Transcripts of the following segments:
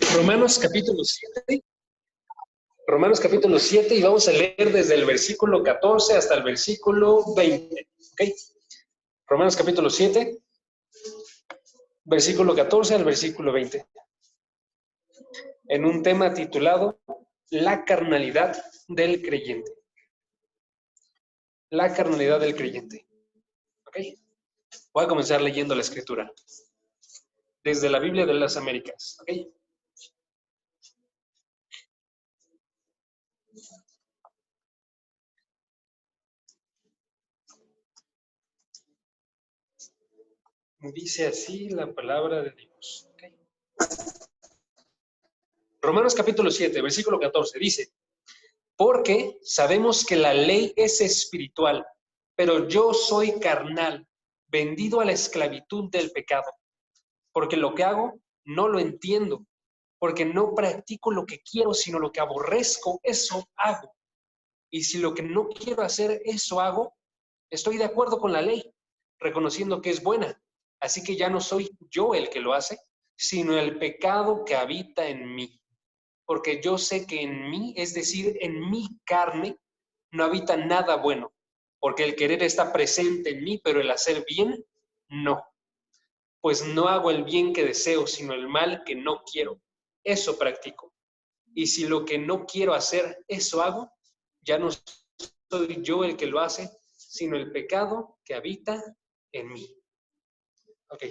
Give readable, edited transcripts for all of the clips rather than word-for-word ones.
Romanos capítulo 7. Romanos capítulo 7 y vamos a leer desde el versículo 14 hasta el versículo 20. ¿Okay? Romanos capítulo 7, versículo 14 al versículo 20. En un tema titulado La carnalidad del creyente. La carnalidad del creyente. ¿Ok? Voy a comenzar leyendo la escritura. Desde la Biblia de las Américas. ¿Ok? Dice así la palabra de Dios. ¿Okay? Romanos capítulo 7, versículo 14, dice: porque sabemos que la ley es espiritual, pero yo soy carnal, vendido a la esclavitud del pecado. Porque lo que hago no lo entiendo, porque no practico lo que quiero, sino lo que aborrezco, eso hago. Y si lo que no quiero hacer, eso hago, estoy de acuerdo con la ley, reconociendo que es buena. Así que ya no soy yo el que lo hace, sino el pecado que habita en mí. Porque yo sé que en mí, es decir, en mi carne, no habita nada bueno. Porque el querer está presente en mí, pero el hacer bien, no. Pues no hago el bien que deseo, sino el mal que no quiero. Eso practico. Y si lo que no quiero hacer, eso hago, ya no soy yo el que lo hace, sino el pecado que habita en mí. Ok.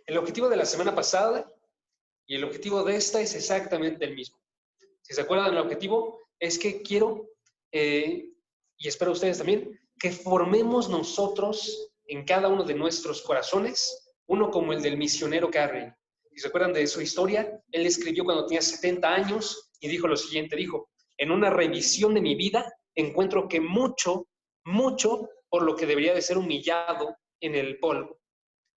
El objetivo de la semana pasada y el objetivo de esta es exactamente el mismo. Si se acuerdan, el objetivo es que quiero, y espero ustedes también, que formemos nosotros en cada uno de nuestros corazones, uno como el del misionero Carey. Si se acuerdan de su historia, él escribió cuando tenía 70 años y dijo lo siguiente, dijo: en una revisión de mi vida encuentro que mucho por lo que debería de ser humillado en el polvo.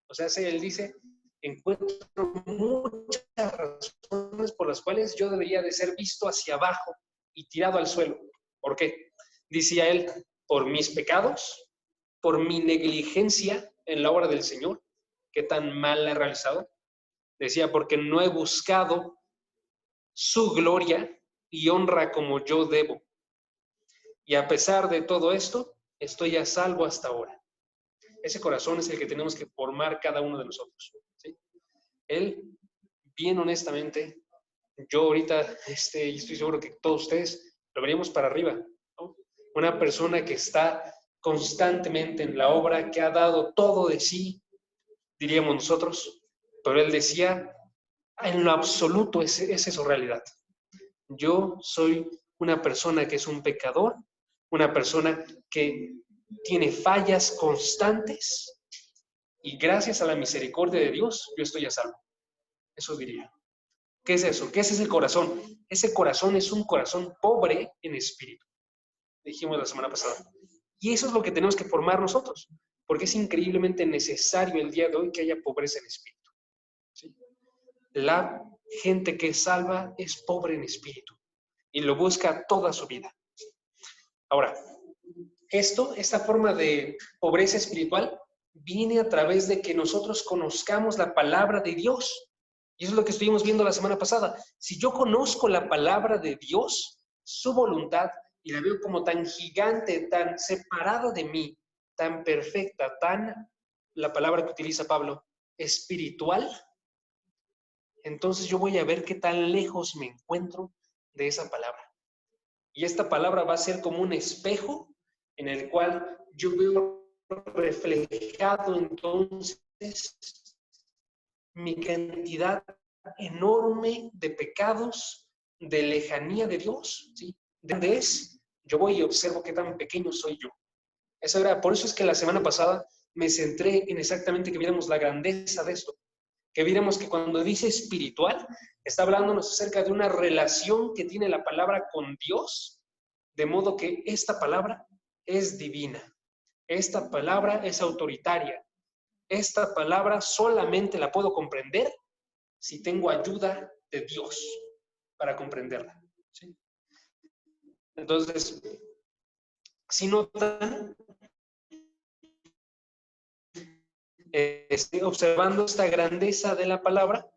O sea, él dice, encuentro muchas razones por las cuales yo debería de ser visto hacia abajo y tirado al suelo. ¿Por qué? Decía él, por mis pecados, por mi negligencia en la obra del Señor, que tan mal he realizado. Decía, porque no he buscado su gloria y honra como yo debo. Y a pesar de todo esto, estoy a salvo hasta ahora. Ese corazón es el que tenemos que formar cada uno de nosotros. ¿Sí? Él, bien honestamente, yo ahorita estoy seguro que todos ustedes lo veríamos para arriba, ¿no? Una persona que está constantemente en la obra, que ha dado todo de sí, diríamos nosotros, pero él decía, en lo absoluto esa es su realidad. Yo soy una persona que es un pecador, una persona que tiene fallas constantes y gracias a la misericordia de Dios yo estoy a salvo. Eso diría. ¿Qué es eso? ¿Qué es ese corazón? Ese corazón es un corazón pobre en espíritu. Dijimos la semana pasada. Y eso es lo que tenemos que formar nosotros, porque es increíblemente necesario el día de hoy que haya pobreza en espíritu. ¿Sí? La gente que es salva es pobre en espíritu y lo busca toda su vida. Ahora, esta forma de pobreza espiritual viene a través de que nosotros conozcamos la palabra de Dios. Y eso es lo que estuvimos viendo la semana pasada. Si yo conozco la palabra de Dios, su voluntad, y la veo como tan gigante, tan separada de mí, tan perfecta, tan, la palabra que utiliza Pablo, espiritual, entonces yo voy a ver qué tan lejos me encuentro de esa palabra. Y esta palabra va a ser como un espejo en el cual yo veo reflejado entonces mi cantidad enorme de pecados, de lejanía de Dios, ¿sí? ¿De dónde es? Yo voy y observo qué tan pequeño soy yo. Por eso es que la semana pasada me centré en exactamente que viéramos la grandeza de esto, que viéramos que cuando dice espiritual, está hablándonos acerca de una relación que tiene la palabra con Dios, de modo que esta palabra es divina, esta palabra es autoritaria, esta palabra solamente la puedo comprender si tengo ayuda de Dios para comprenderla. ¿Sí? Entonces, si notan, observando esta grandeza de la palabra,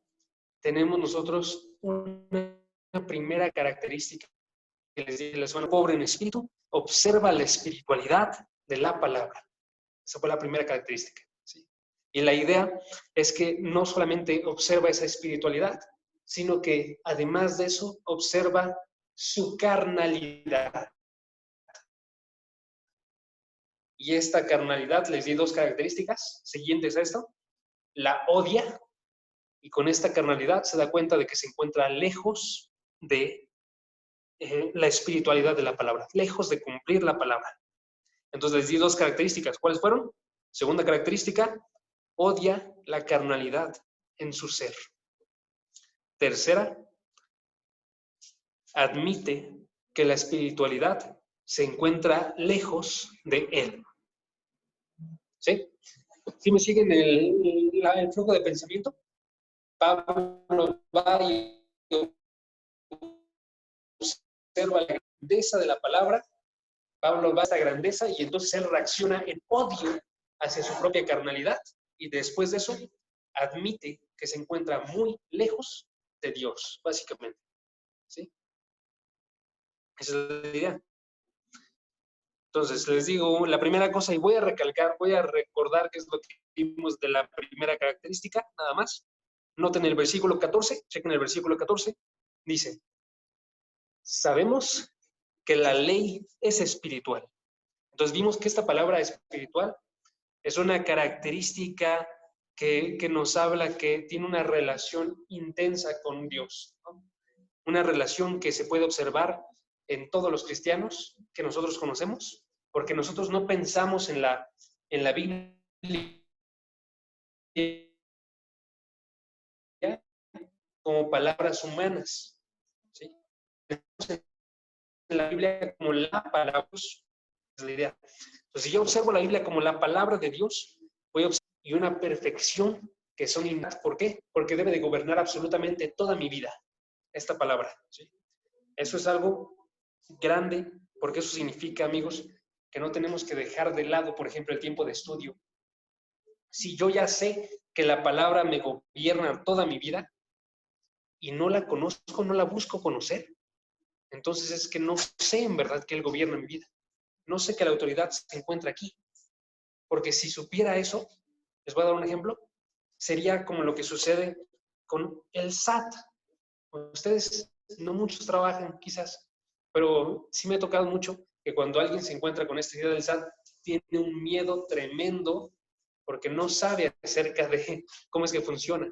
tenemos nosotros una primera característica que les dije la semana, pobre en espíritu, observa la espiritualidad de la palabra. Esa fue la primera característica. ¿Sí? Y la idea es que no solamente observa esa espiritualidad, sino que además de eso observa su carnalidad. Y esta carnalidad, les di dos características siguientes a esto, la odia, y con esta carnalidad se da cuenta de que se encuentra lejos de la espiritualidad de la palabra, lejos de cumplir la palabra. Entonces les di dos características. ¿Cuáles fueron? Segunda característica, odia la carnalidad en su ser. Tercera, admite que la espiritualidad se encuentra lejos de él. ¿Sí? ¿Sí me siguen el flujo de pensamiento? Pablo va y observa la grandeza de la palabra, Pablo va a esta grandeza y entonces él reacciona en odio hacia su propia carnalidad y después de eso admite que se encuentra muy lejos de Dios, básicamente. ¿Sí? Esa es la idea. Entonces, les digo la primera cosa y voy a recordar qué es lo que vimos de la primera característica, nada más. Noten el versículo 14, chequen el versículo 14, dice, sabemos que la ley es espiritual. Entonces vimos que esta palabra espiritual es una característica que nos habla que tiene una relación intensa con Dios, ¿no? Una relación que se puede observar en todos los cristianos que nosotros conocemos, porque nosotros no pensamos en la Biblia como palabras humanas, ¿sí? En la Biblia como la palabra, es la idea. Entonces, si yo observo la Biblia como la palabra de Dios, voy a observar y una perfección que son innatas. ¿Por qué? Porque debe de gobernar absolutamente toda mi vida, esta palabra, ¿sí? Eso es algo grande, porque eso significa, amigos, que no tenemos que dejar de lado, por ejemplo, el tiempo de estudio. Si yo ya sé que la palabra me gobierna toda mi vida y no la conozco, no la busco conocer, entonces es que no sé en verdad que Él gobierna mi vida. No sé que la autoridad se encuentra aquí. Porque si supiera eso, les voy a dar un ejemplo, sería como lo que sucede con el SAT. Ustedes no muchos trabajan quizás, pero sí me ha tocado mucho que cuando alguien se encuentra con esta idea del SAT, tiene un miedo tremendo porque no sabe acerca de cómo es que funciona,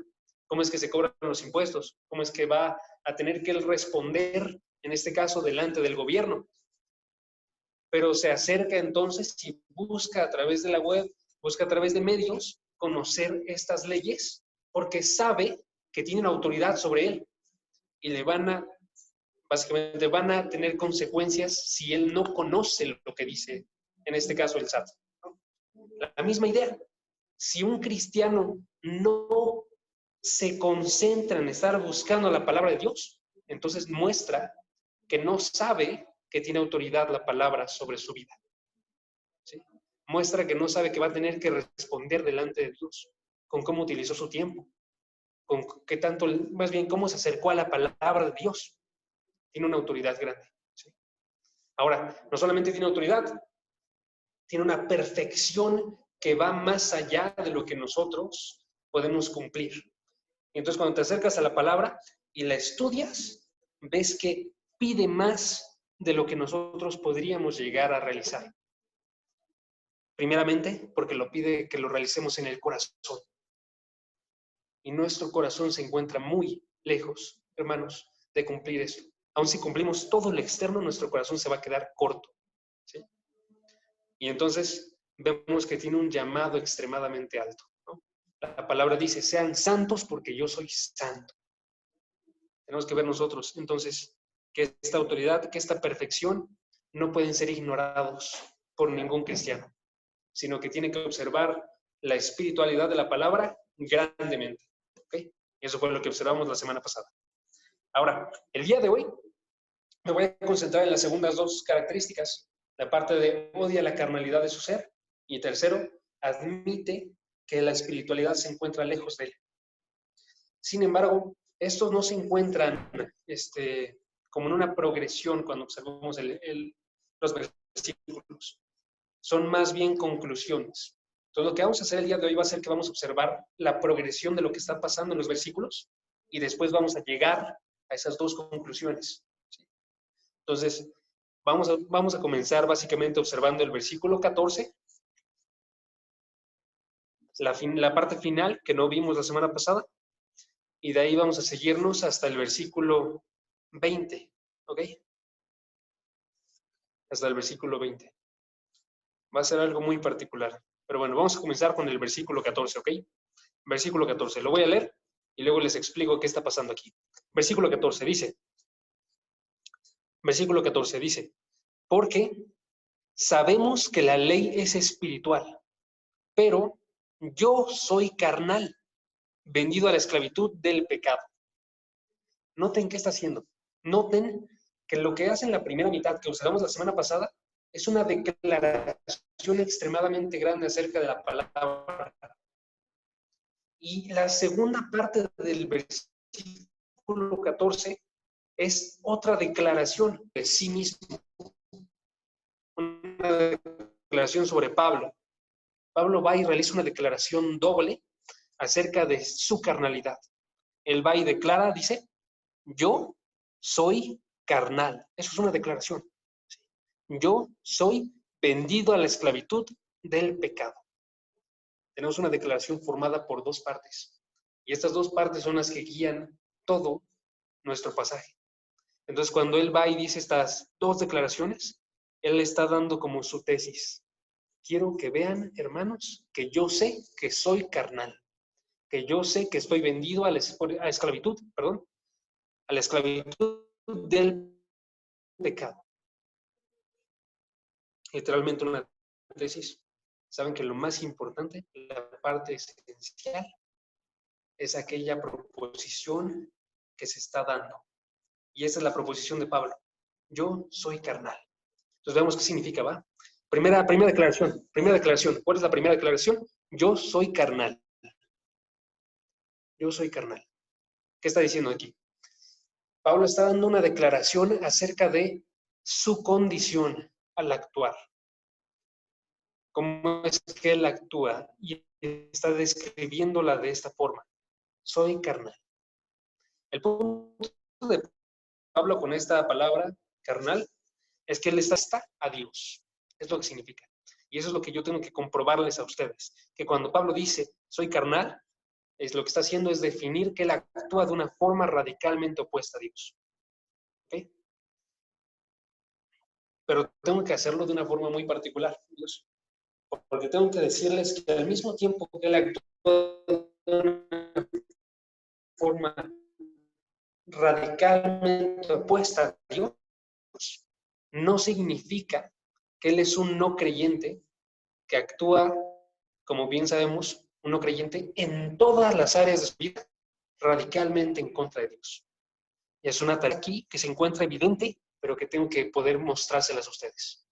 cómo es que se cobran los impuestos, cómo es que va a tener que él responder, en este caso, delante del gobierno. Pero se acerca entonces y busca a través de la web, busca a través de medios conocer estas leyes porque sabe que tienen autoridad sobre él y básicamente van a tener consecuencias si él no conoce lo que dice, en este caso el SAT. La misma idea, si un cristiano no se concentra en estar buscando la palabra de Dios, entonces muestra que no sabe que tiene autoridad la palabra sobre su vida. ¿Sí? Muestra que no sabe que va a tener que responder delante de Dios con cómo utilizó su tiempo, con qué tanto, más bien cómo se acercó a la palabra de Dios. Tiene una autoridad grande. ¿Sí? Ahora, no solamente tiene autoridad, tiene una perfección que va más allá de lo que nosotros podemos cumplir. Y entonces cuando te acercas a la palabra y la estudias, ves que pide más de lo que nosotros podríamos llegar a realizar. Primeramente, porque lo pide que lo realicemos en el corazón. Y nuestro corazón se encuentra muy lejos, hermanos, de cumplir eso. Aun si cumplimos todo lo externo, nuestro corazón se va a quedar corto. ¿Sí? Y entonces vemos que tiene un llamado extremadamente alto, ¿no? La palabra dice, sean santos porque yo soy santo. Tenemos que ver nosotros, entonces, que esta autoridad, que esta perfección no pueden ser ignorados por ningún cristiano, sino que tiene que observar la espiritualidad de la palabra grandemente. ¿Okay? Y eso fue lo que observamos la semana pasada. Ahora, el día de hoy me voy a concentrar en las segundas dos características. La parte de odia la carnalidad de su ser y tercero, admite que la espiritualidad se encuentra lejos de él. Sin embargo, estos no se encuentran como en una progresión cuando observamos los versículos. Son más bien conclusiones. Entonces, lo que vamos a hacer el día de hoy va a ser que vamos a observar la progresión de lo que está pasando en los versículos y después vamos a llegar a esas dos conclusiones. ¿Sí? Entonces, vamos a comenzar básicamente observando el versículo 14, la parte final que no vimos la semana pasada, y de ahí vamos a seguirnos hasta el versículo 20, ¿ok? Hasta el versículo 20. Va a ser algo muy particular. Pero bueno, vamos a comenzar con el versículo 14, ¿ok? Versículo 14. Lo voy a leer y luego les explico qué está pasando aquí. Versículo 14 dice, porque sabemos que la ley es espiritual, pero yo soy carnal, vendido a la esclavitud del pecado. Noten qué está haciendo. Noten que lo que hace en la primera mitad que observamos la semana pasada es una declaración extremadamente grande acerca de la palabra. Y la segunda parte del versículo 14 es otra declaración de sí mismo. Una declaración sobre Pablo. Pablo va y realiza una declaración doble acerca de su carnalidad. Él va y declara, dice, yo soy carnal. Eso es una declaración. Yo soy vendido a la esclavitud del pecado. Tenemos una declaración formada por dos partes. Y estas dos partes son las que guían todo nuestro pasaje. Entonces, cuando él va y dice estas dos declaraciones, él está dando como su tesis. Quiero que vean, hermanos, que yo sé que soy carnal, que yo sé que estoy vendido a la esclavitud del pecado. Literalmente una tesis. Saben que lo más importante, la parte esencial, es aquella proposición que se está dando. Y esa es la proposición de Pablo. Yo soy carnal. Entonces veamos qué significa, ¿va? Primera declaración. ¿Cuál es la primera declaración? Yo soy carnal. Yo soy carnal. ¿Qué está diciendo aquí? Pablo está dando una declaración acerca de su condición al actuar. ¿Cómo es que él actúa? Y está describiéndola de esta forma. Soy carnal. El punto de Pablo con esta palabra, carnal, es que él está a Dios. Es lo que significa. Y eso es lo que yo tengo que comprobarles a ustedes. Que cuando Pablo dice, soy carnal, es lo que está haciendo es definir que él actúa de una forma radicalmente opuesta a Dios. ¿Ok? Pero tengo que hacerlo de una forma muy particular, Dios. Porque tengo que decirles que al mismo tiempo que él actúa de una forma radicalmente opuesta a Dios, no significa que él es un no creyente que actúa, como bien sabemos, un no creyente en todas las áreas de su vida radicalmente en contra de Dios. Y es una tarea aquí que se encuentra evidente, pero que tengo que poder mostrárselas a ustedes.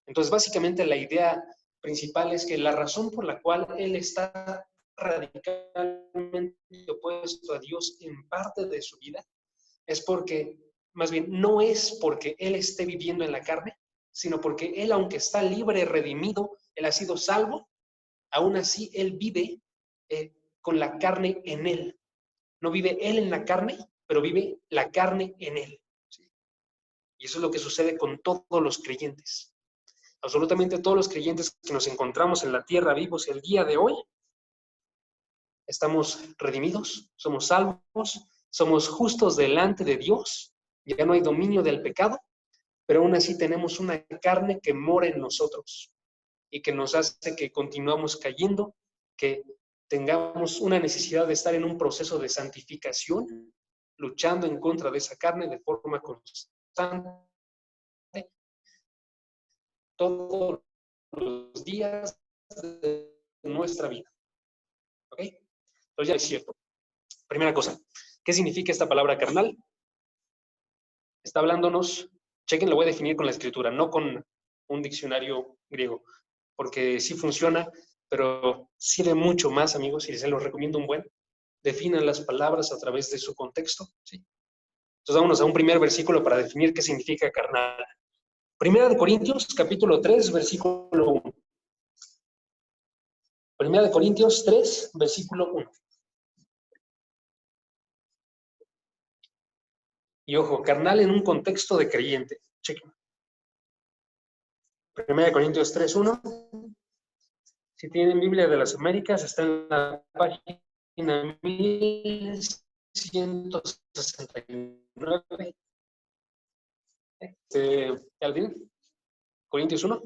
Entonces, básicamente la idea principal es que la razón por la cual él está radicalmente opuesto a Dios en parte de su vida es porque, más bien, no es porque él esté viviendo en la carne, sino porque él, aunque está libre, redimido, él ha sido salvo, aún así él vive con la carne en él. No vive él en la carne, pero vive la carne en él. ¿Sí? Y eso es lo que sucede con todos los creyentes. Absolutamente todos los creyentes que nos encontramos en la tierra vivos el día de hoy, estamos redimidos, somos salvos, somos justos delante de Dios, ya no hay dominio del pecado, pero aún así tenemos una carne que mora en nosotros y que nos hace que continuamos cayendo, que tengamos una necesidad de estar en un proceso de santificación, luchando en contra de esa carne de forma constante, todos los días de nuestra vida. ¿Ok? Entonces ya es cierto. Primera cosa, ¿qué significa esta palabra carnal? Está hablándonos, chequen, lo voy a definir con la escritura, no con un diccionario griego, porque sí funciona, pero sirve mucho más, amigos, y se los recomiendo un buen, definan las palabras a través de su contexto, ¿sí? Entonces vámonos a un primer versículo para definir qué significa carnal. Primera de Corintios, capítulo 3, versículo 1. Primera de Corintios 3, versículo 1. Y ojo, carnal en un contexto de creyente. Chequen. Primera de Corintios 3, 1. Si tienen Biblia de las Américas, está en la página 1169. ¿Alvin? Corintios 1.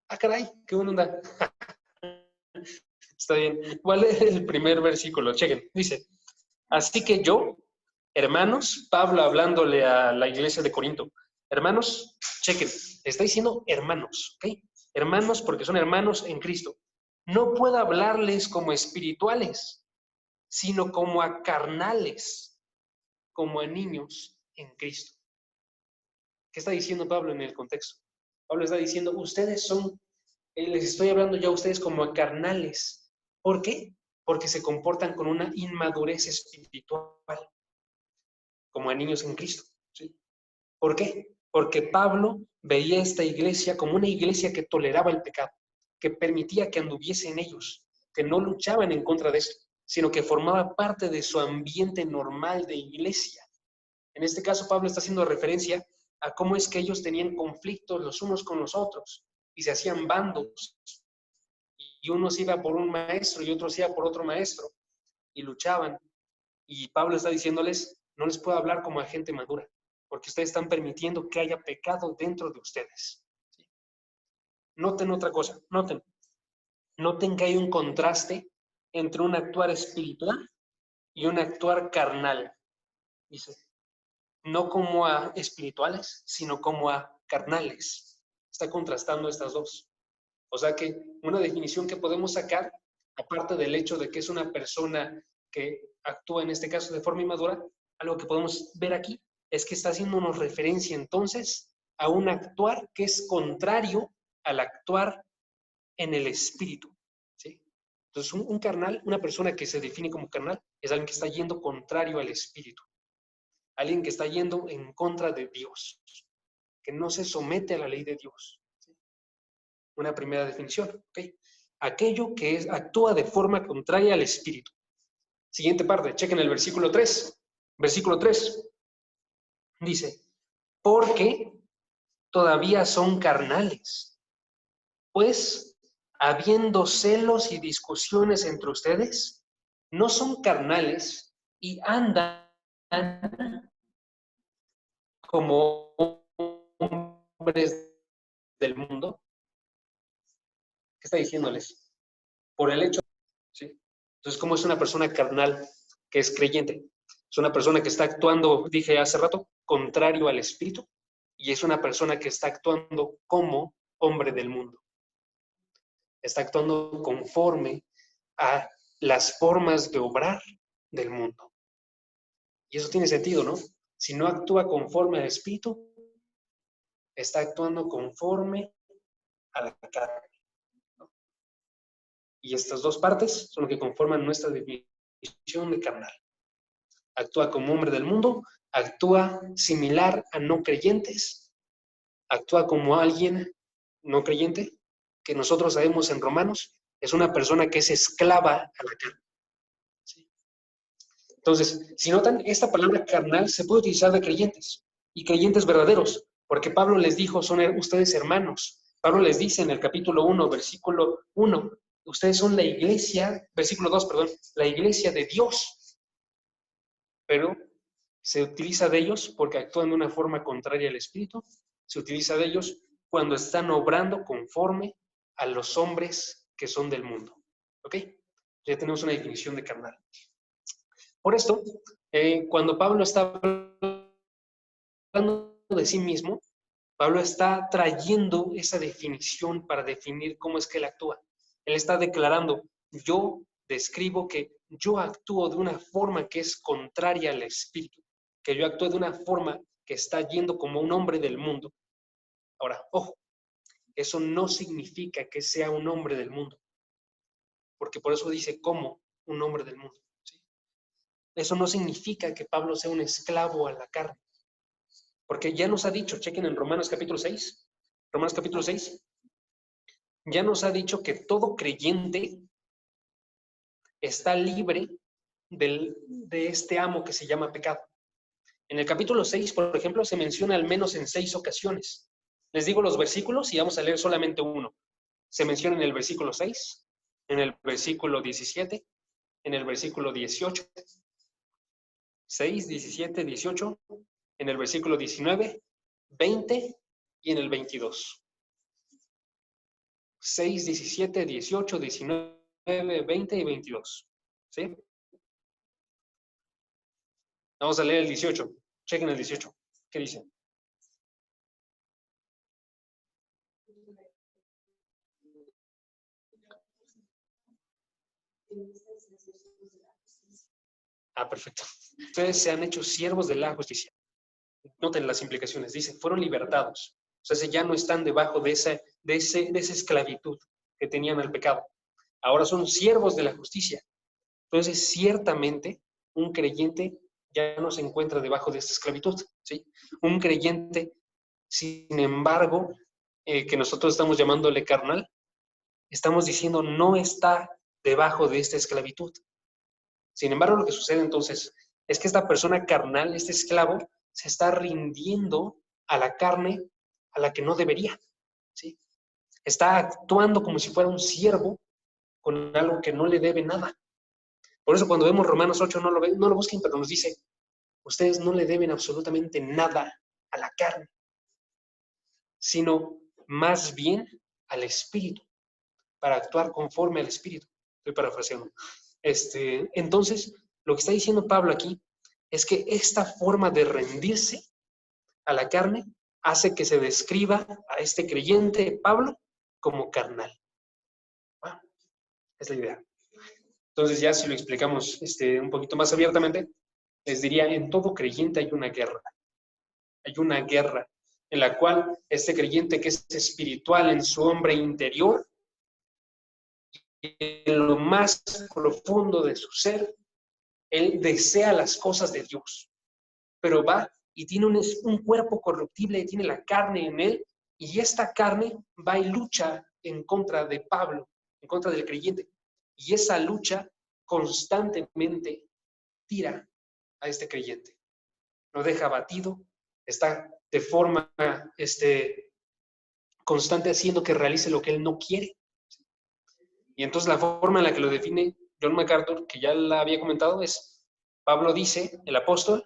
Ah, caray, qué buena onda. Está bien. ¿Cuál es el primer versículo? Chequen. Dice, así que yo, hermanos, Pablo hablándole a la iglesia de Corinto, hermanos, chequen, está diciendo hermanos, ¿ok? Hermanos porque son hermanos en Cristo. No puedo hablarles como espirituales, sino como a carnales, como a niños en Cristo. ¿Qué está diciendo Pablo en el contexto? Pablo está diciendo, ustedes son, les estoy hablando ya a ustedes como a carnales. ¿Por qué? Porque se comportan con una inmadurez espiritual, como a niños en Cristo, ¿sí? ¿Por qué? Porque Pablo veía esta iglesia como una iglesia que toleraba el pecado, que permitía que anduviese en ellos, que no luchaban en contra de esto, sino que formaba parte de su ambiente normal de iglesia. En este caso, Pablo está haciendo referencia a cómo es que ellos tenían conflictos los unos con los otros y se hacían bandos. Y unos iban por un maestro y otros iban por otro maestro y luchaban. Y Pablo está diciéndoles, no les puedo hablar como a gente madura, porque ustedes están permitiendo que haya pecado dentro de ustedes. ¿Sí? Noten otra cosa, noten que hay un contraste entre un actuar espiritual y un actuar carnal. Dice, no como a espirituales, sino como a carnales. Está contrastando estas dos. O sea que una definición que podemos sacar, aparte del hecho de que es una persona que actúa en este caso de forma inmadura, algo que podemos ver aquí es que está haciéndonos referencia entonces a un actuar que es contrario al actuar en el espíritu, ¿sí? Entonces un carnal, una persona que se define como carnal, es alguien que está yendo contrario al espíritu, alguien que está yendo en contra de Dios, que no se somete a la ley de Dios. ¿Sí? Una primera definición, ¿ok? Aquello que actúa de forma contraria al espíritu. Siguiente parte, chequen el versículo 3. Versículo 3 dice, porque todavía son carnales, pues habiendo celos y discusiones entre ustedes, no son carnales y andan como hombres del mundo. ¿Qué está diciéndoles? Por el hecho, ¿sí? Entonces, ¿cómo es una persona carnal que es creyente? Es una persona que está actuando, dije hace rato, contrario al espíritu, y es una persona que está actuando como hombre del mundo. Está actuando conforme a las formas de obrar del mundo. Y eso tiene sentido, ¿no? Si no actúa conforme al espíritu, está actuando conforme a la carne. Y estas dos partes son lo que conforman nuestra definición de carnal. Actúa como hombre del mundo, actúa similar a no creyentes, actúa como alguien no creyente, que nosotros sabemos en Romanos, es una persona que es esclava a la carne. ¿Sí? Entonces, si notan, esta palabra carnal se puede utilizar de creyentes y creyentes verdaderos, porque Pablo les dijo, son ustedes hermanos. Pablo les dice en el capítulo 1, versículo 1, ustedes son la iglesia, versículo 2, perdón, la iglesia de Dios. Pero se utiliza de ellos porque actúan de una forma contraria al Espíritu. Se utiliza de ellos cuando están obrando conforme a los hombres que son del mundo. ¿Ok? Ya tenemos una definición de carnal. Por esto, cuando Pablo está hablando de sí mismo, Pablo está trayendo esa definición para definir cómo es que él actúa. Él está declarando, yo describo que yo actúo de una forma que es contraria al espíritu, que yo actúo de una forma que está yendo como un hombre del mundo. Ahora, ojo, eso no significa que sea un hombre del mundo, porque por eso dice como un hombre del mundo. Eso no significa que Pablo sea un esclavo a la carne. Porque ya nos ha dicho, chequen en Romanos capítulo 6, ya nos ha dicho que todo creyente está libre de este amo que se llama pecado. En el capítulo 6, por ejemplo, se menciona al menos en 6 ocasiones. Les digo los versículos y vamos a leer solamente uno. Se menciona en el versículo 6, en el versículo 17, en el versículo 18, 6, 17, 18, en el versículo 19, 20 y en el 22. 6, 17, 18, 19, 20 y 22. ¿Sí? Vamos a leer el 18. Chequen el 18. ¿Qué dice? Perfecto. Ustedes se han hecho siervos de la justicia. Noten las implicaciones. Dice, fueron libertados. O sea, ya no están debajo de esa esclavitud que tenían al pecado. Ahora son siervos de la justicia. Entonces, ciertamente, un creyente ya no se encuentra debajo de esta esclavitud, ¿sí? Un creyente, sin embargo, que nosotros estamos llamándole carnal, estamos diciendo no está debajo de esta esclavitud. Sin embargo, lo que sucede entonces es que esta persona carnal, este esclavo, se está rindiendo a la carne a la que no debería, ¿sí? Está actuando como si fuera un siervo con algo que no le debe nada. Por eso cuando vemos Romanos 8, no lo busquen, pero nos dice, ustedes no le deben absolutamente nada a la carne, sino más bien al Espíritu, para actuar conforme al Espíritu. Estoy parafraseando. Entonces, lo que está diciendo Pablo aquí es que esta forma de rendirse a la carne hace que se describa a este creyente Pablo como carnal. Es la idea. Entonces, ya si lo explicamos un poquito más abiertamente, les diría, en todo creyente hay una guerra. Hay una guerra en la cual este creyente que es espiritual en su hombre interior, en lo más profundo de su ser, él desea las cosas de Dios, pero va y tiene un cuerpo corruptible, tiene la carne en él, y esta carne va y lucha en contra de Pablo, en contra del creyente. Y esa lucha constantemente tira a este creyente. Lo deja abatido, está de forma constante haciendo que realice lo que él no quiere. Y entonces la forma en la que lo define John MacArthur, que ya la había comentado, es, Pablo dice, el apóstol,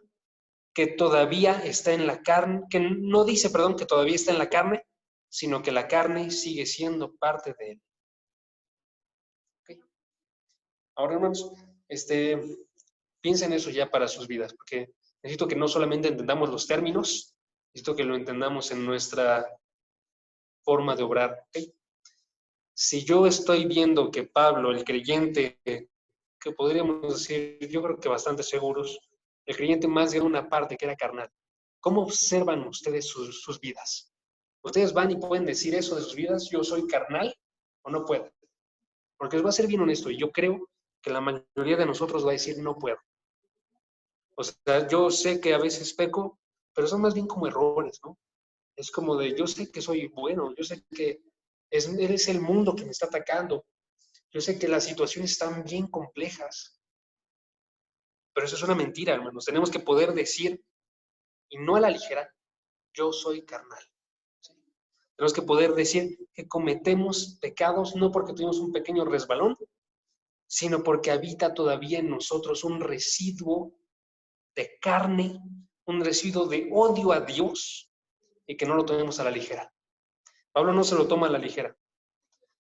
que todavía está en la carne, que no dice, perdón, que todavía está en la carne, sino que la carne sigue siendo parte de él. ¿Okay? Ahora, hermanos, piensen eso ya para sus vidas, porque necesito que no solamente entendamos los términos, necesito que lo entendamos en nuestra forma de obrar. ¿Okay? Si yo estoy viendo que Pablo, el creyente, que podríamos decir, yo creo que bastante seguros, el creyente más de una parte que era carnal, ¿cómo observan ustedes sus vidas? Ustedes van y pueden decir eso de sus vidas, yo soy carnal, o no puedo. Porque les voy a ser bien honesto, y yo creo que la mayoría de nosotros va a decir no puedo. O sea, yo sé que a veces peco, pero son más bien como errores, ¿no? Es como de, yo sé que soy bueno, yo sé que es el mundo que me está atacando, yo sé que las situaciones están bien complejas, pero eso es una mentira, hermanos. Tenemos que poder decir, y no a la ligera, yo soy carnal. ¿Sí? Tenemos que poder decir que cometemos pecados no porque tuvimos un pequeño resbalón, sino porque habita todavía en nosotros un residuo de carne, un residuo de odio a Dios y que no lo tomemos a la ligera. Pablo no se lo toma a la ligera.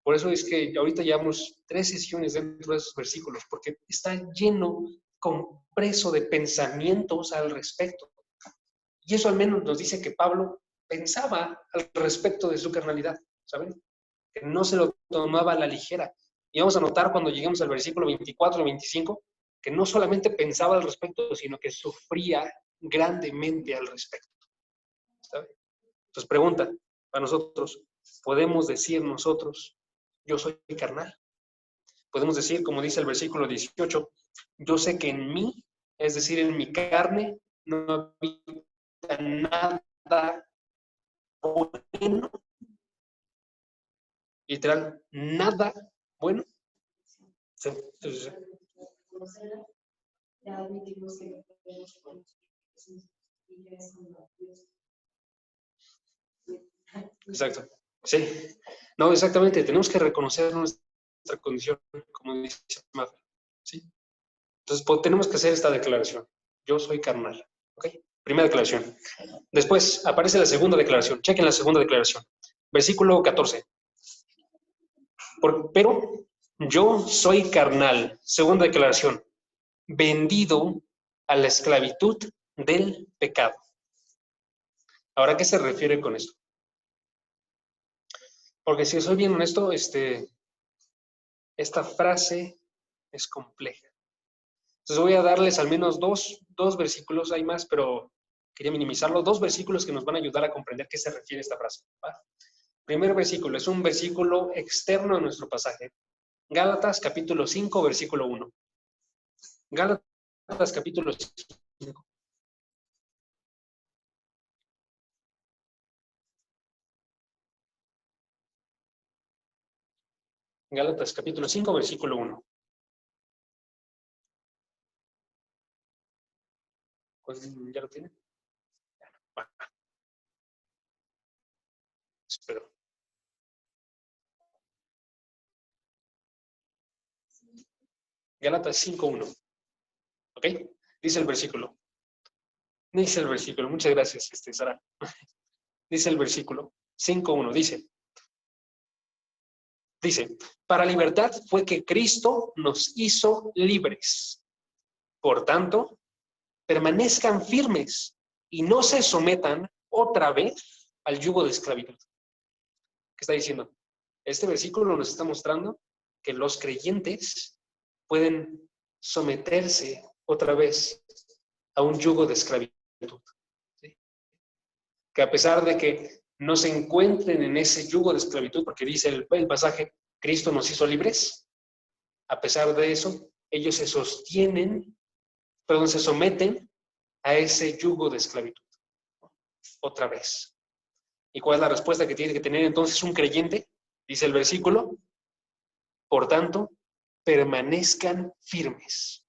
Por eso es que ahorita llevamos 3 sesiones dentro de esos versículos, porque está lleno, compreso de pensamientos al respecto. Y eso al menos nos dice que Pablo pensaba al respecto de su carnalidad, ¿saben? Que no se lo tomaba a la ligera. Y vamos a notar cuando lleguemos al versículo 24 o 25, que no solamente pensaba al respecto, sino que sufría grandemente al respecto. ¿Saben? Entonces pregunta, para nosotros, ¿podemos decir nosotros, yo soy carnal? Podemos decir, como dice el versículo 18, yo sé que en mí, Es decir, en mi carne no habita nada bueno, literal, nada bueno. Sí, sí, sí. Exacto. Sí. No, exactamente. Tenemos que reconocer nuestra condición, como dice Mafra. ¿Sí? Entonces, pues, tenemos que hacer esta declaración. Yo soy carnal. ¿Ok? Primera declaración. Después aparece la segunda declaración. Chequen la segunda declaración. Versículo 14. Pero yo soy carnal. Segunda declaración. Vendido a la esclavitud del pecado. Ahora, ¿a qué se refiere con esto? Porque si soy bien honesto, esta frase es compleja. Entonces voy a darles al menos dos versículos, hay más, pero quería minimizarlo, 2 versículos que nos van a ayudar a comprender qué se refiere esta frase. ¿Va? Primer versículo, es un versículo externo a nuestro pasaje. Gálatas capítulo 5, versículo 1. Gálatas capítulo 5. Gálatas capítulo 5, versículo 1. ¿Ya lo tienen? Espero. Gálatas 5:1. ¿Ok? Dice el versículo. Dice el versículo. Muchas gracias, Sara. Dice el versículo 5:1. Dice, para libertad fue que Cristo nos hizo libres. Por tanto, permanezcan firmes y no se sometan otra vez al yugo de esclavitud. ¿Qué está diciendo? Este versículo nos está mostrando que los creyentes pueden someterse otra vez a un yugo de esclavitud. ¿Sí? Que a pesar de que no se encuentren en ese yugo de esclavitud, porque dice el pasaje, Cristo nos hizo libres, a pesar de eso, ellos se someten a ese yugo de esclavitud. Otra vez. ¿Y cuál es la respuesta que tiene que tener entonces un creyente? Dice el versículo, por tanto, permanezcan firmes.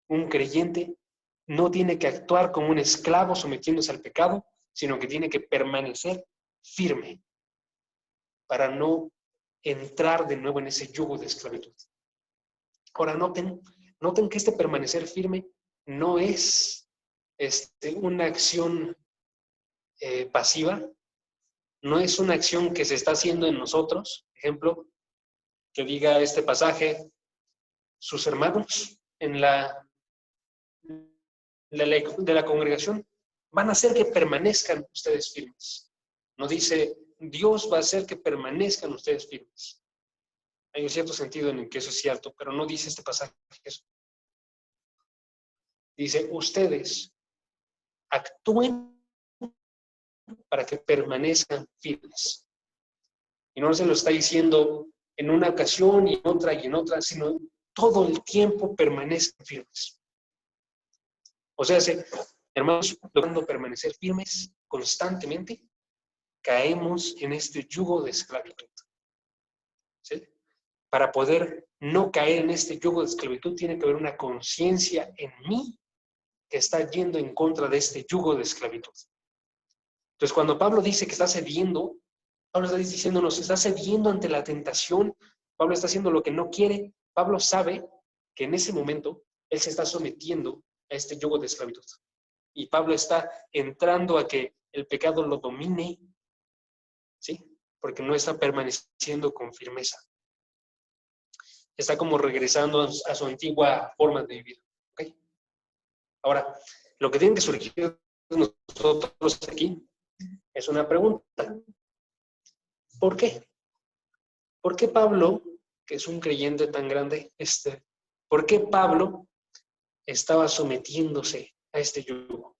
Un creyente no tiene que actuar como un esclavo sometiéndose al pecado, sino que tiene que permanecer firme para no entrar de nuevo en ese yugo de esclavitud. Ahora noten que este permanecer firme no es una acción pasiva, no es una acción que se está haciendo en nosotros. Ejemplo, que diga este pasaje, sus hermanos de la congregación van a hacer que permanezcan ustedes firmes. No dice, Dios va a hacer que permanezcan ustedes firmes. Hay un cierto sentido en el que eso es cierto, pero no dice este pasaje eso. Dice, ustedes actúen para que permanezcan firmes. Y no se lo está diciendo en una ocasión y en otra, sino todo el tiempo permanezcan firmes. O sea, hermanos, logrando permanecer firmes constantemente, caemos en este yugo de esclavitud. ¿Sí? Para poder no caer en este yugo de esclavitud, tiene que haber una conciencia en mí que está yendo en contra de este yugo de esclavitud. Entonces, cuando Pablo dice que está cediendo, Pablo está diciéndonos, está cediendo ante la tentación, Pablo está haciendo lo que no quiere, Pablo sabe que en ese momento él se está sometiendo a este yugo de esclavitud. Y Pablo está entrando a que el pecado lo domine, ¿sí? Porque no está permaneciendo con firmeza. Está como regresando a su antigua forma de vivir. ¿Okay? Ahora, lo que tiene que surgir de nosotros aquí es una pregunta. ¿Por qué? ¿Por qué Pablo, que es un creyente tan grande, por qué Pablo estaba sometiéndose a este yugo?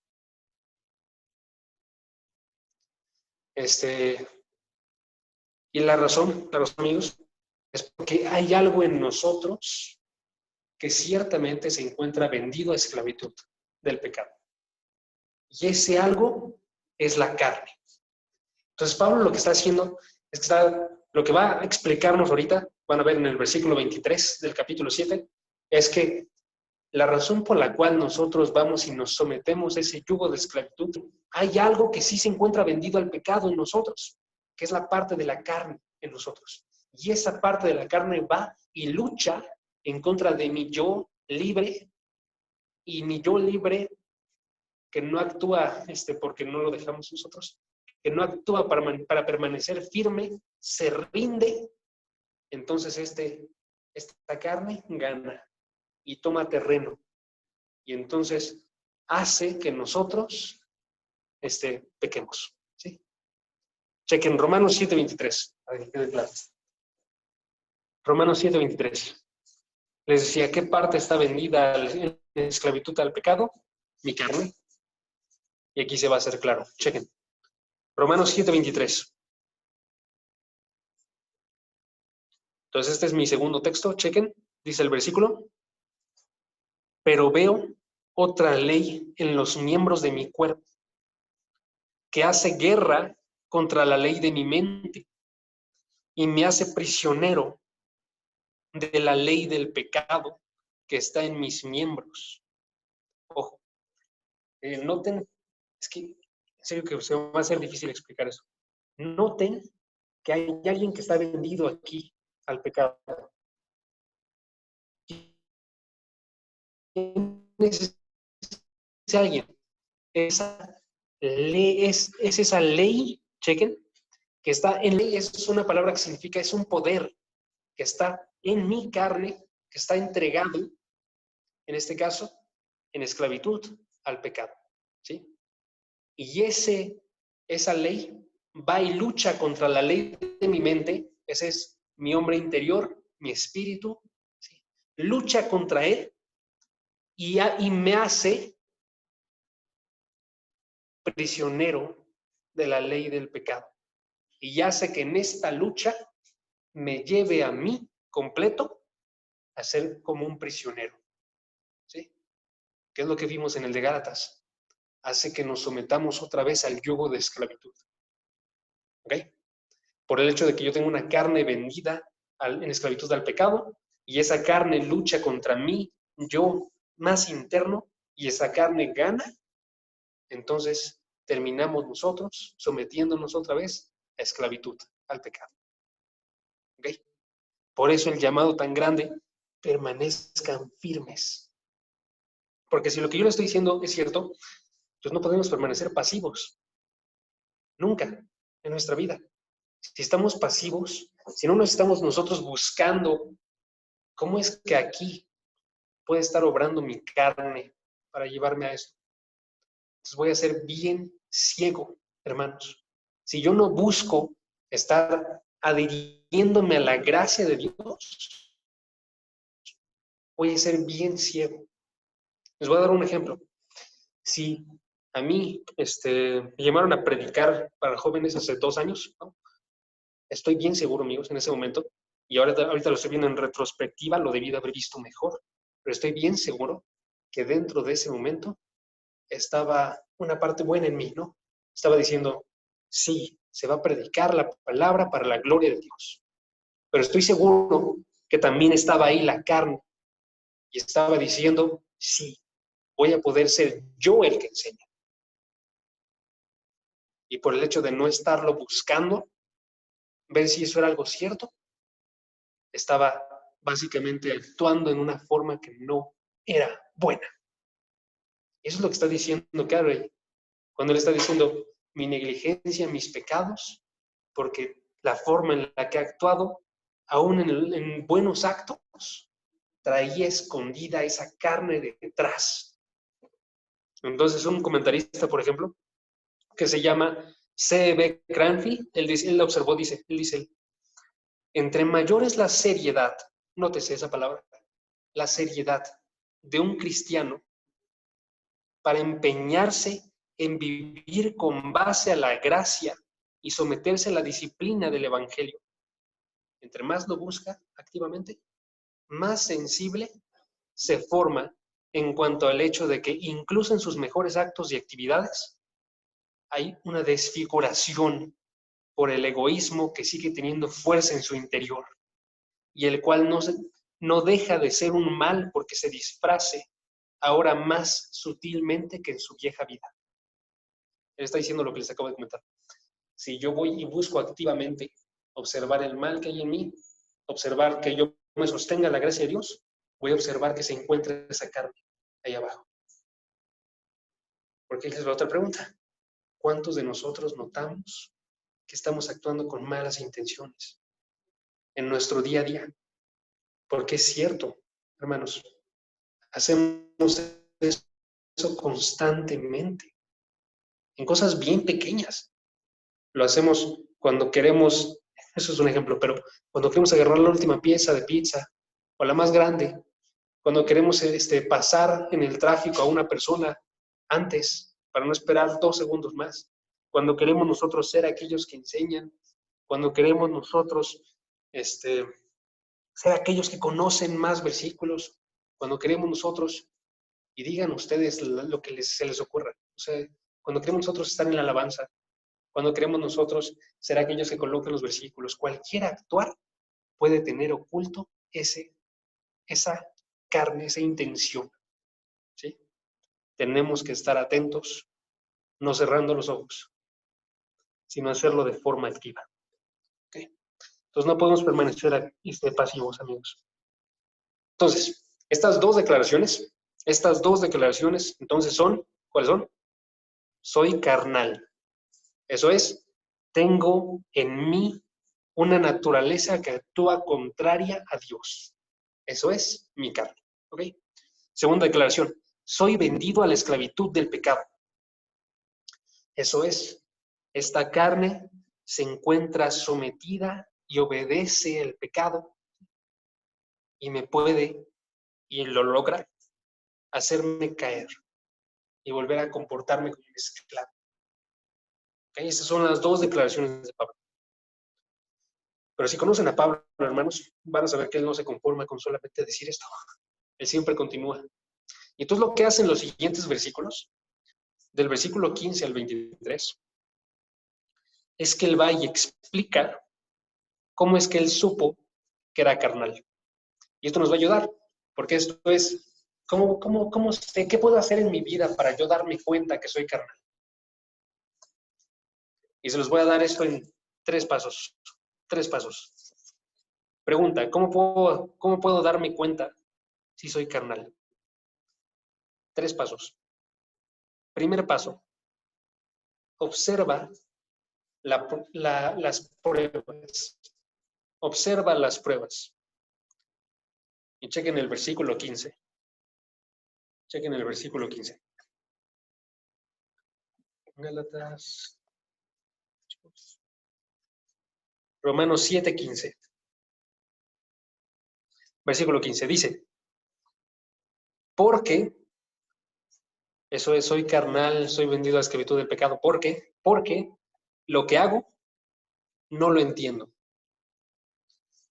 Y la razón, amigos, es porque hay algo en nosotros que ciertamente se encuentra vendido a esclavitud del pecado. Y ese algo es la carne. Entonces Pablo lo que está haciendo es que lo que va a explicarnos ahorita, van a ver en el versículo 23 del capítulo 7, es que la razón por la cual nosotros vamos y nos sometemos a ese yugo de esclavitud, hay algo que sí se encuentra vendido al pecado en nosotros, que es la parte de la carne en nosotros. Y esa parte de la carne va y lucha en contra de mi yo libre, y mi yo libre que no actúa porque no lo dejamos nosotros, que no actúa para permanecer firme, se rinde, entonces esta carne gana y toma terreno. Y entonces hace que nosotros pequemos. ¿Sí? Chequen Romanos 7:23. A ver, quede claro. Romanos 7:23. Les decía, ¿qué parte está vendida en esclavitud al pecado? Mi carne. Y aquí se va a hacer claro. Chequen. Romanos 7:23. Entonces este es mi segundo texto. Chequen. Dice el versículo. Pero veo otra ley en los miembros de mi cuerpo que hace guerra contra la ley de mi mente y me hace prisionero de la ley del pecado que está en mis miembros. Ojo, noten, es que en serio que se va a hacer difícil explicar eso. Noten que hay alguien que está vendido aquí al pecado. ¿Quién es ese alguien? Esa ley, es esa ley, chequen, que está en ley, es una palabra que significa, es un poder que está en mi carne, que está entregado, en este caso, en esclavitud al pecado, ¿sí? Y esa ley va y lucha contra la ley de mi mente, ese es mi hombre interior, mi espíritu, ¿sí? Lucha contra él y me hace prisionero de la ley del pecado. Y hace que en esta lucha me lleve a mí completo a ser como un prisionero, ¿sí? ¿Qué es lo que vimos en el de Gálatas? Hace que nos sometamos otra vez al yugo de esclavitud. ¿Ok? Por el hecho de que yo tengo una carne vendida en esclavitud al pecado, y esa carne lucha contra mí, yo más interno, y esa carne gana, entonces terminamos nosotros sometiéndonos otra vez a esclavitud al pecado. ¿Ok? Por eso el llamado tan grande, permanezcan firmes. Porque si lo que yo le estoy diciendo es cierto, pues no podemos permanecer pasivos. Nunca en nuestra vida. Si estamos pasivos, si no nos estamos nosotros buscando, ¿cómo es que aquí puede estar obrando mi carne para llevarme a esto? Entonces voy a ser bien ciego, hermanos. Si yo no busco estar adhiriéndome a la gracia de Dios, voy a ser bien ciego. Les voy a dar un ejemplo. Si a mí me llamaron a predicar para jóvenes hace 2 años, ¿no? Estoy bien seguro, amigos, en ese momento, y ahorita lo estoy viendo en retrospectiva, lo debí de haber visto mejor, pero estoy bien seguro que dentro de ese momento estaba una parte buena en mí, ¿no? Estaba diciendo, sí, se va a predicar la palabra para la gloria de Dios. Pero estoy seguro que también estaba ahí la carne y estaba diciendo, sí, voy a poder ser yo el que enseñe. Y por el hecho de no estarlo buscando, ver si eso era algo cierto, estaba básicamente actuando en una forma que no era buena. Eso es lo que está diciendo Carey, cuando él está diciendo mi negligencia, mis pecados, porque la forma en la que ha actuado, aún en buenos actos, traía escondida esa carne detrás. Entonces, un comentarista, por ejemplo, que se llama C.B. Cranfield, él observó, él dice, entre mayor es la seriedad, nótese esa palabra, la seriedad de un cristiano para empeñarse en vivir con base a la gracia y someterse a la disciplina del Evangelio. Entre más lo busca activamente, más sensible se forma en cuanto al hecho de que incluso en sus mejores actos y actividades hay una desfiguración por el egoísmo que sigue teniendo fuerza en su interior y el cual no deja de ser un mal porque se disfrace ahora más sutilmente que en su vieja vida. Él está diciendo lo que les acabo de comentar. Si yo voy y busco activamente observar el mal que hay en mí, observar que yo me sostenga la gracia de Dios, voy a observar que se encuentra esa carne ahí abajo. Porque esa es la otra pregunta. ¿Cuántos de nosotros notamos que estamos actuando con malas intenciones en nuestro día a día? Porque es cierto, hermanos, hacemos eso constantemente, en cosas bien pequeñas. Lo hacemos cuando queremos, eso es un ejemplo, pero cuando queremos agarrar la última pieza de pizza o la más grande, cuando queremos pasar en el tráfico a una persona antes para no esperar 2 segundos más, cuando queremos nosotros ser aquellos que enseñan, cuando queremos nosotros ser aquellos que conocen más versículos, cuando queremos nosotros, y digan ustedes lo que se les ocurra, o sea, cuando queremos nosotros estar en la alabanza, cuando queremos nosotros ser aquellos que colocan los versículos, cualquier actuar puede tener oculto esa carne, esa intención, ¿sí? Tenemos que estar atentos, no cerrando los ojos, sino hacerlo de forma activa, ¿okay? Entonces no podemos permanecer pasivos, amigos. Entonces, estas dos declaraciones, entonces son, ¿cuáles son? Soy carnal. Eso es, tengo en mí una naturaleza que actúa contraria a Dios. Eso es mi carne. ¿Ok? Segunda declaración, soy vendido a la esclavitud del pecado. Eso es, esta carne se encuentra sometida y obedece el pecado y me puede, y lo logra, hacerme caer y volver a comportarme como un esclavo. ¿Okay? Esas son las dos declaraciones de Pablo. Pero si conocen a Pablo, hermanos, van a saber que él no se conforma con solamente decir esto. Él siempre continúa. Y entonces lo que hacen los siguientes versículos, del versículo 15 al 23, es que él va y explica cómo es que él supo que era carnal. Y esto nos va a ayudar, porque esto es, ¿cómo sé qué puedo hacer en mi vida para yo darme cuenta que soy carnal? Y se los voy a dar esto en 3 pasos. 3 pasos. Pregunta, ¿cómo puedo darme cuenta si soy carnal? 3 pasos. Primer paso, observa las pruebas. Observa las pruebas. Y chequen el versículo 15. Chequen el versículo 15. Gálatas. Romanos 7:15. Versículo 15 dice, porque, eso es, soy carnal, soy vendido a la esclavitud del pecado. ¿Por qué? Porque lo que hago no lo entiendo.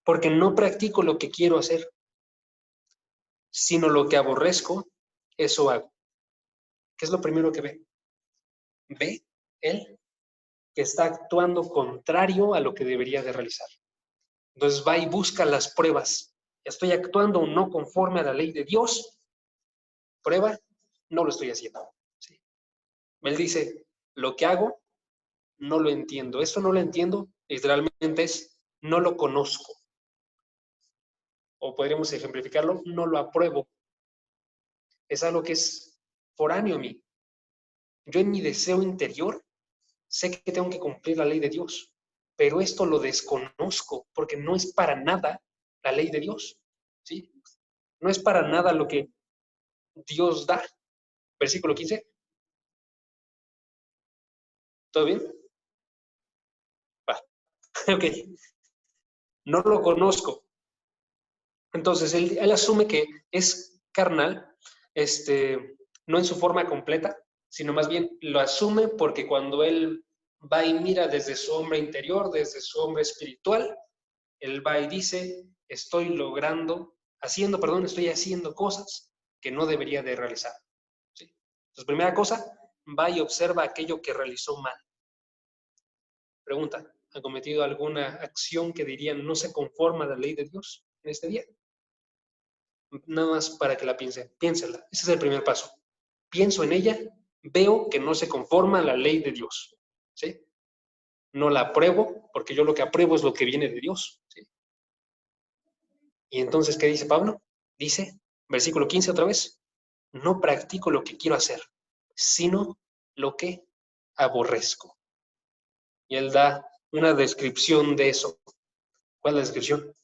Porque no practico lo que quiero hacer, sino lo que aborrezco, eso hago. ¿Qué es lo primero que ve? Ve él que está actuando contrario a lo que debería de realizar. Entonces va y busca las pruebas. ¿Estoy actuando o no conforme a la ley de Dios? Prueba, no lo estoy haciendo. ¿Sí? Él dice, lo que hago, no lo entiendo. Esto no lo entiendo, literalmente es, no lo conozco. O podríamos ejemplificarlo, no lo apruebo. Es algo que es foráneo a mí. Yo en mi deseo interior sé que tengo que cumplir la ley de Dios, pero esto lo desconozco porque no es para nada la ley de Dios, ¿sí? No es para nada lo que Dios da. Versículo 15. ¿Todo bien? Va. Ok. No lo conozco. Entonces, él asume que es carnal, no en su forma completa, sino más bien lo asume porque cuando él va y mira desde su hombre interior, desde su hombre espiritual, él va y dice, estoy logrando estoy haciendo cosas que no debería de realizar. ¿Sí? Entonces, primera cosa, va y observa aquello que realizó mal. Pregunta, ¿ha cometido alguna acción que dirían no se conforma a la ley de Dios en este día? Nada más para que la piensen, piénsela. Ese es el primer paso. Pienso en ella, veo que no se conforma a la ley de Dios. ¿Sí? No la apruebo, porque yo lo que apruebo es lo que viene de Dios. ¿Sí? Y entonces, ¿qué dice Pablo? Dice, versículo 15 otra vez, no practico lo que quiero hacer, sino lo que aborrezco. Y él da una descripción de eso. ¿Cuál es la descripción?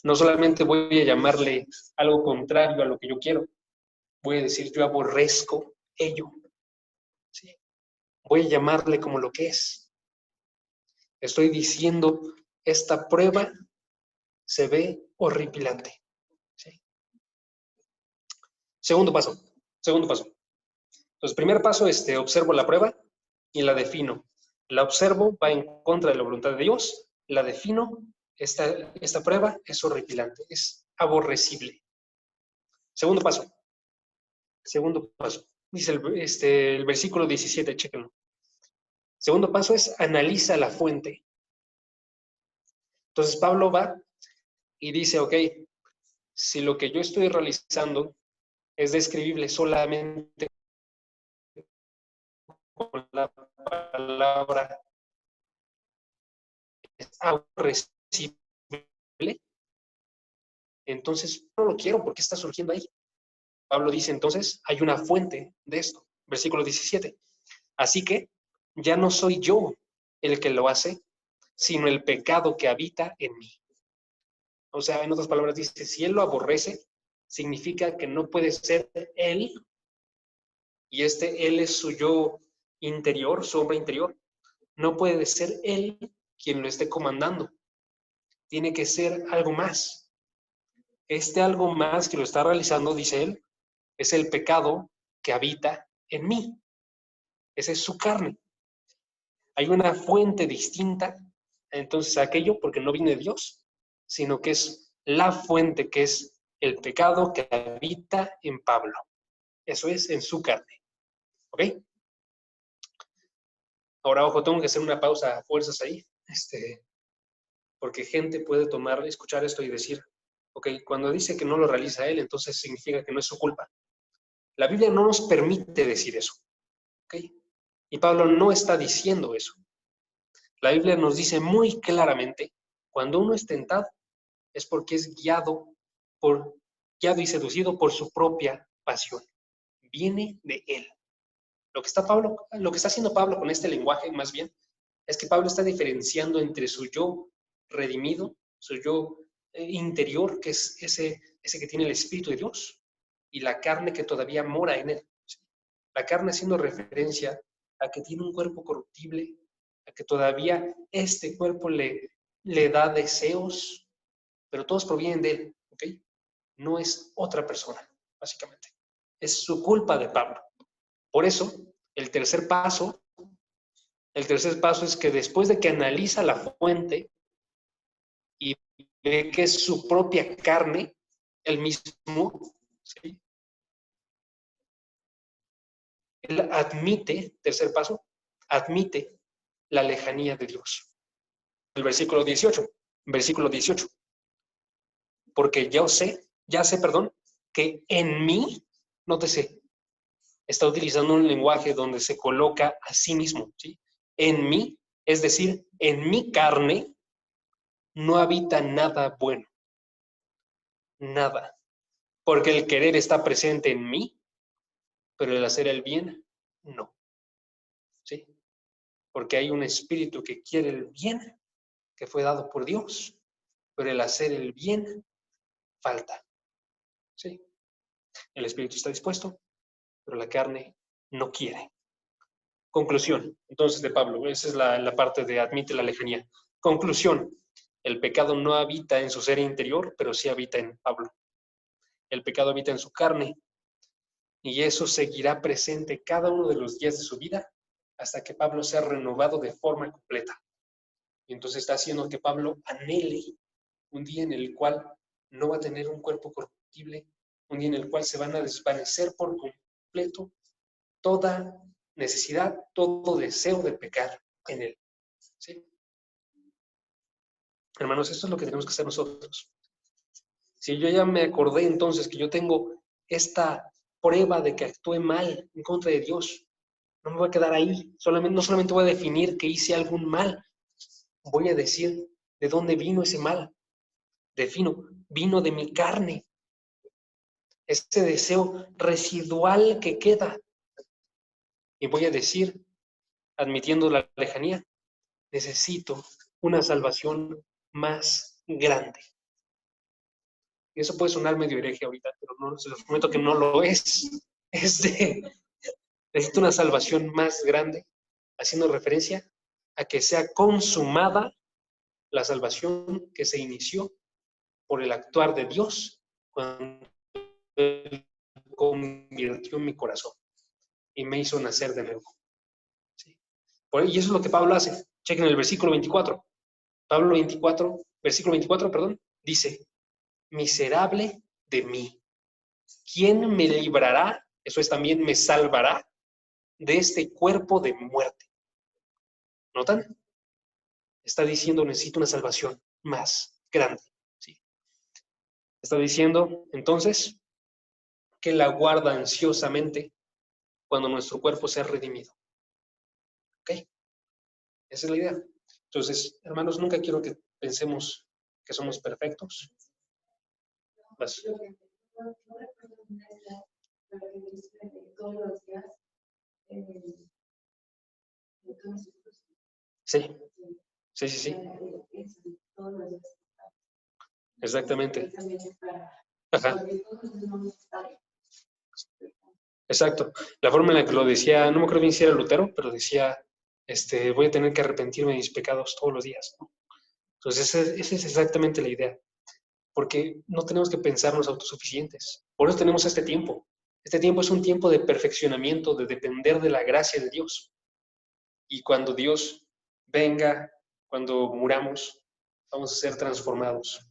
No solamente voy a llamarle algo contrario a lo que yo quiero, voy a decir yo aborrezco ello. ¿Sí? Voy a llamarle como lo que es. Estoy diciendo, esta prueba se ve horripilante. ¿Sí? Segundo paso. Entonces, primer paso, observo la prueba y la defino. La observo, va en contra de la voluntad de Dios, la defino, esta prueba es horripilante, es aborrecible. Segundo paso. Dice el versículo 17, chéquenlo. Segundo paso es analiza la fuente. Entonces Pablo va y dice, ok, si lo que yo estoy realizando es describible solamente con la palabra aborrecible, entonces no lo quiero porque está surgiendo ahí. Pablo dice entonces, hay una fuente de esto. Versículo 17. Así que ya no soy yo el que lo hace, sino el pecado que habita en mí. O sea, en otras palabras dice, si él lo aborrece, significa que no puede ser él, y él es su yo interior, su hombre interior. No puede ser él quien lo esté comandando. Tiene que ser algo más. Algo más que lo está realizando, dice él, es el pecado que habita en mí. Esa es su carne. Hay una fuente distinta, entonces, a aquello, porque no viene de Dios, sino que es la fuente, que es el pecado que habita en Pablo. Eso es en su carne. ¿Ok? Ahora, ojo, tengo que hacer una pausa a fuerzas ahí, porque gente puede escuchar esto y decir, ok, cuando dice que no lo realiza él, entonces significa que no es su culpa. La Biblia no nos permite decir eso. ¿Ok? Y Pablo no está diciendo eso. La Biblia nos dice muy claramente, cuando uno es tentado, es porque es guiado y seducido por su propia pasión. Viene de él. Lo que está haciendo Pablo con este lenguaje, más bien, es que Pablo está diferenciando entre su yo redimido, su yo interior, que es ese que tiene el Espíritu de Dios, y la carne que todavía mora en él. La carne haciendo referencia a que tiene un cuerpo corruptible, a que todavía este cuerpo le da deseos, pero todos provienen de él, ¿ok? No es otra persona, básicamente. Es su culpa de Pablo. Por eso, el tercer paso es que después de que analiza la fuente y ve que es su propia carne, el mismo, ¿sí? Él admite, tercer paso, admite la lejanía de Dios. El versículo 18, porque ya sé, que en mí, nótese, está utilizando un lenguaje donde se coloca a sí mismo, ¿sí? En mí, es decir, en mi carne, no habita nada bueno, nada. Porque el querer está presente en mí, pero el hacer el bien, no. ¿Sí? Porque hay un espíritu que quiere el bien, que fue dado por Dios, pero el hacer el bien falta. ¿Sí? El espíritu está dispuesto, pero la carne no quiere. Conclusión, entonces, de Pablo, esa es la parte de admite la lejanía. Conclusión, el pecado no habita en su ser interior, pero sí habita en Pablo. El pecado habita en su carne, y eso seguirá presente cada uno de los días de su vida hasta que Pablo sea renovado de forma completa. Y entonces está haciendo que Pablo anhele un día en el cual no va a tener un cuerpo corruptible, un día en el cual se van a desvanecer por completo toda necesidad, todo deseo de pecar en él. ¿Sí? Hermanos, esto es lo que tenemos que hacer nosotros. Si yo ya me acordé entonces que yo tengo esta prueba de que actué mal en contra de Dios, no me voy a quedar ahí. No solamente voy a definir que hice algún mal, voy a decir de dónde vino ese mal. Defino, vino de mi carne. Ese deseo residual que queda. Y voy a decir, admitiendo la lejanía, necesito una salvación más grande. Y eso puede sonar medio hereje ahorita, pero no, se los prometo que no lo es. Necesito una salvación más grande, haciendo referencia a que sea consumada la salvación que se inició por el actuar de Dios cuando Él convirtió en mi corazón y me hizo nacer de nuevo. ¿Sí? Y eso es lo que Pablo hace. Chequen el versículo 24. Pablo 24, versículo 24, perdón, dice, miserable de mí, ¿quién me librará? Eso es también me salvará de este cuerpo de muerte. ¿Notan? Está diciendo, necesito una salvación más grande. ¿Sí? Está diciendo, entonces, que la guarda ansiosamente cuando nuestro cuerpo sea redimido. ¿Ok? Esa es la idea. Entonces, hermanos, nunca quiero que pensemos que somos perfectos. Vas. Sí, sí, sí, sí. Exactamente. Ajá. Exacto. La forma en la que lo decía, no me acuerdo bien si era Lutero, pero decía, voy a tener que arrepentirme de mis pecados todos los días, ¿no? Entonces, esa es exactamente la idea, porque no tenemos que pensarnos autosuficientes. Por eso tenemos este tiempo. Este tiempo es un tiempo de perfeccionamiento, de depender de la gracia de Dios. Y cuando Dios venga, cuando muramos, vamos a ser transformados.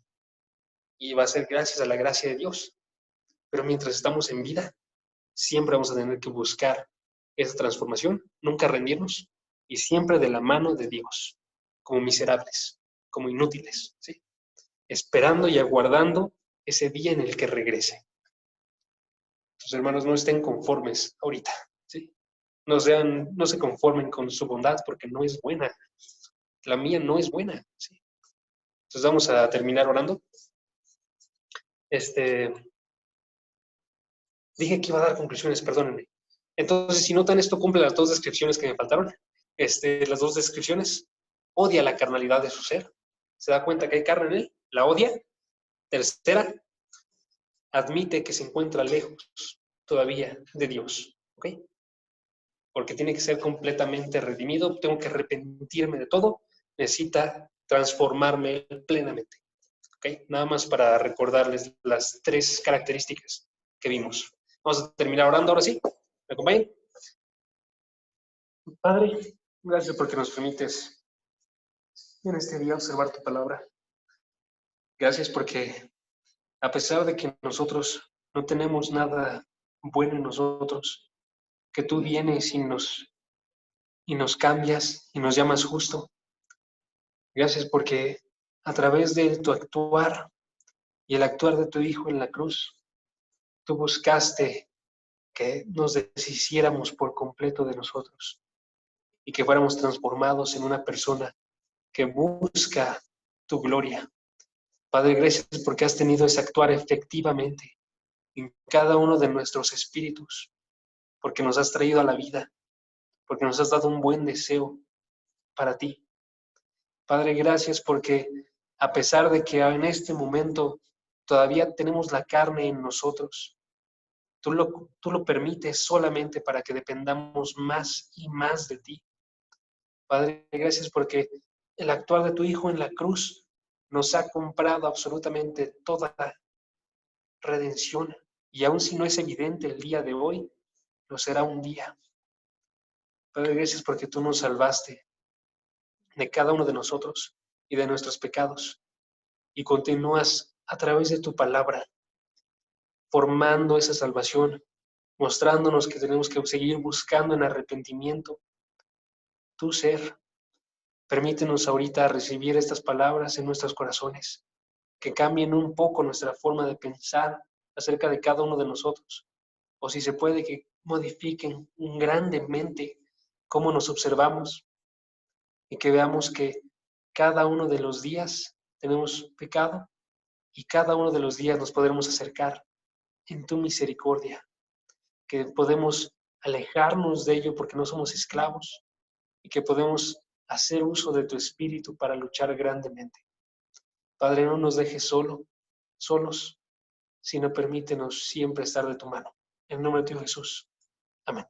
Y va a ser gracias a la gracia de Dios. Pero mientras estamos en vida, siempre vamos a tener que buscar esa transformación, nunca rendirnos y siempre de la mano de Dios, como miserables, como inútiles, ¿sí? Esperando y aguardando ese día en el que regrese. Sus hermanos, no estén conformes ahorita, ¿sí? No se conformen con su bondad porque no es buena. La mía no es buena, ¿sí? Entonces vamos a terminar orando. Dije que iba a dar conclusiones, perdónenme. Entonces, si notan, esto cumple las dos descripciones que me faltaron. Las dos descripciones. Odia la carnalidad de su ser. Se da cuenta que hay carne en él, la odia. Tercera, admite que se encuentra lejos todavía de Dios. ¿Ok? Porque tiene que ser completamente redimido, tengo que arrepentirme de todo, necesita transformarme plenamente. ¿Ok? Nada más para recordarles las tres características que vimos. Vamos a terminar orando ahora sí. ¿Me acompañan? Padre, gracias porque nos permites en este día observar tu palabra. Gracias porque a pesar de que nosotros no tenemos nada bueno en nosotros, que tú vienes y nos cambias y nos llamas justo. Gracias porque a través de tu actuar y el actuar de tu Hijo en la cruz, tú buscaste que nos deshiciéramos por completo de nosotros y que fuéramos transformados en una persona que busca tu gloria. Padre, gracias porque has tenido ese actuar efectivamente en cada uno de nuestros espíritus, porque nos has traído a la vida, porque nos has dado un buen deseo para ti. Padre, gracias porque a pesar de que en este momento todavía tenemos la carne en nosotros, tú lo permites solamente para que dependamos más y más de ti. Padre, gracias porque el actuar de tu Hijo en la cruz nos ha comprado absolutamente toda redención. Y aun si no es evidente el día de hoy, lo será un día. Padre, gracias porque tú nos salvaste de cada uno de nosotros y de nuestros pecados. Y continúas a través de tu palabra, formando esa salvación, mostrándonos que tenemos que seguir buscando en arrepentimiento tu ser. Permítenos ahorita recibir estas palabras en nuestros corazones, que cambien un poco nuestra forma de pensar acerca de cada uno de nosotros, o si se puede, que modifiquen grandemente cómo nos observamos y que veamos que cada uno de los días tenemos pecado y cada uno de los días nos podremos acercar en tu misericordia, que podemos alejarnos de ello porque no somos esclavos y que podemos hacer uso de tu espíritu para luchar grandemente. Padre, no nos dejes solos, sino permítenos siempre estar de tu mano. En el nombre de tu Jesús. Amén.